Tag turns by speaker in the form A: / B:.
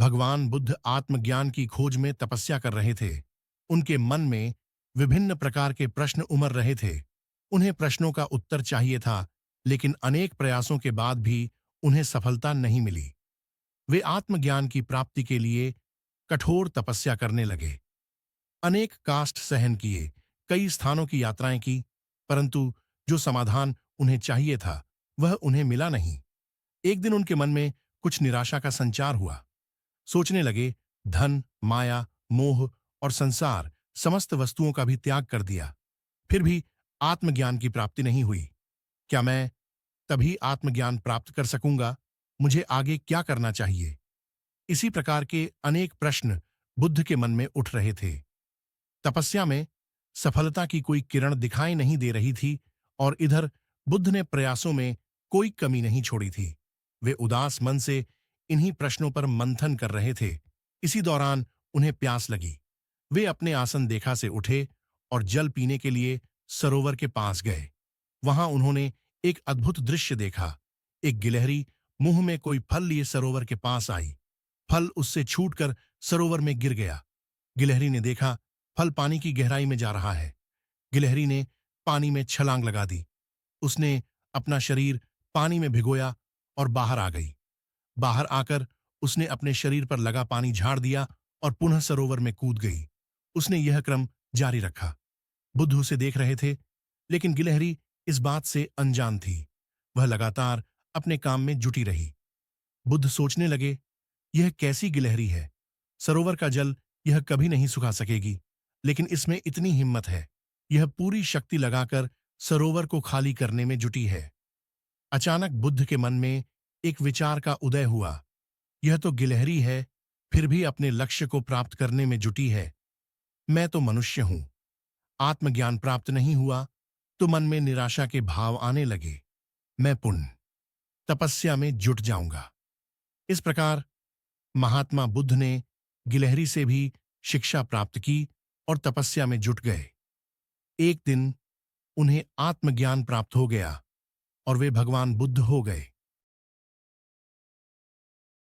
A: भगवान बुद्ध आत्मज्ञान की खोज में तपस्या कर रहे थे। उनके मन में विभिन्न प्रकार के प्रश्न उमड़ रहे थे। उन्हें प्रश्नों का उत्तर चाहिए था, लेकिन अनेक प्रयासों के बाद भी उन्हें सफलता नहीं मिली। वे आत्मज्ञान की प्राप्ति के लिए कठोर तपस्या करने लगे। अनेक काष्ठ सहन किए, कई स्थानों की यात्राएं की, परंतु जो समाधान उन्हें चाहिए था वह उन्हें मिला नहीं। एक दिन उनके मन में कुछ निराशा का संचार हुआ। सोचने लगे, धन, माया, मोह और संसार समस्त वस्तुओं का भी त्याग कर दिया, फिर भी आत्मज्ञान की प्राप्ति नहीं हुई। क्या मैं तभी आत्मज्ञान प्राप्त कर सकूंगा? मुझे आगे क्या करना चाहिए? इसी प्रकार के अनेक प्रश्न बुद्ध के मन में उठ रहे थे। तपस्या में सफलता की कोई किरण दिखाई नहीं दे रही थी और इधर बुद्ध ने प्रयासों में कोई कमी नहीं छोड़ी थी। वे उदास मन से इन्हीं प्रश्नों पर मंथन कर रहे थे। इसी दौरान उन्हें प्यास लगी। वे अपने आसन देखा से उठे और जल पीने के लिए सरोवर के पास गए। वहां उन्होंने एक अद्भुत दृश्य देखा। एक गिलहरी मुंह में कोई फल लिए सरोवर के पास आई। फल उससे छूटकर सरोवर में गिर गया। गिलहरी ने देखा, फल पानी की गहराई में जा रहा है। गिलहरी ने पानी में छलांग लगा दी। उसने अपना शरीर पानी में भिगोया और बाहर आ गई। बाहर आकर उसने अपने शरीर पर लगा पानी झाड़ दिया और पुनः सरोवर में कूद गई। उसने यह क्रम जारी रखा। बुद्ध उसे देख रहे थे, लेकिन गिलहरी इस बात से अनजान थी। वह लगातार अपने काम में जुटी रही। बुद्ध सोचने लगे, यह कैसी गिलहरी है? सरोवर का जल यह कभी नहीं सुखा सकेगी, लेकिन इसमें इतनी हिम्मत है। यह पूरी शक्ति लगाकर सरोवर को खाली करने में जुटी है। अचानक बुद्ध के मन में एक विचार का उदय हुआ। यह तो गिलहरी है, फिर भी अपने लक्ष्य को प्राप्त करने में जुटी है। मैं तो मनुष्य हूं। आत्मज्ञान प्राप्त नहीं हुआ तो मन में निराशा के भाव आने लगे। मैं पुण्य तपस्या में जुट जाऊंगा। इस प्रकार महात्मा बुद्ध ने गिलहरी से भी शिक्षा प्राप्त की और तपस्या में जुट गए। एक दिन उन्हें आत्मज्ञान प्राप्त हो गया और वे भगवान बुद्ध हो गए।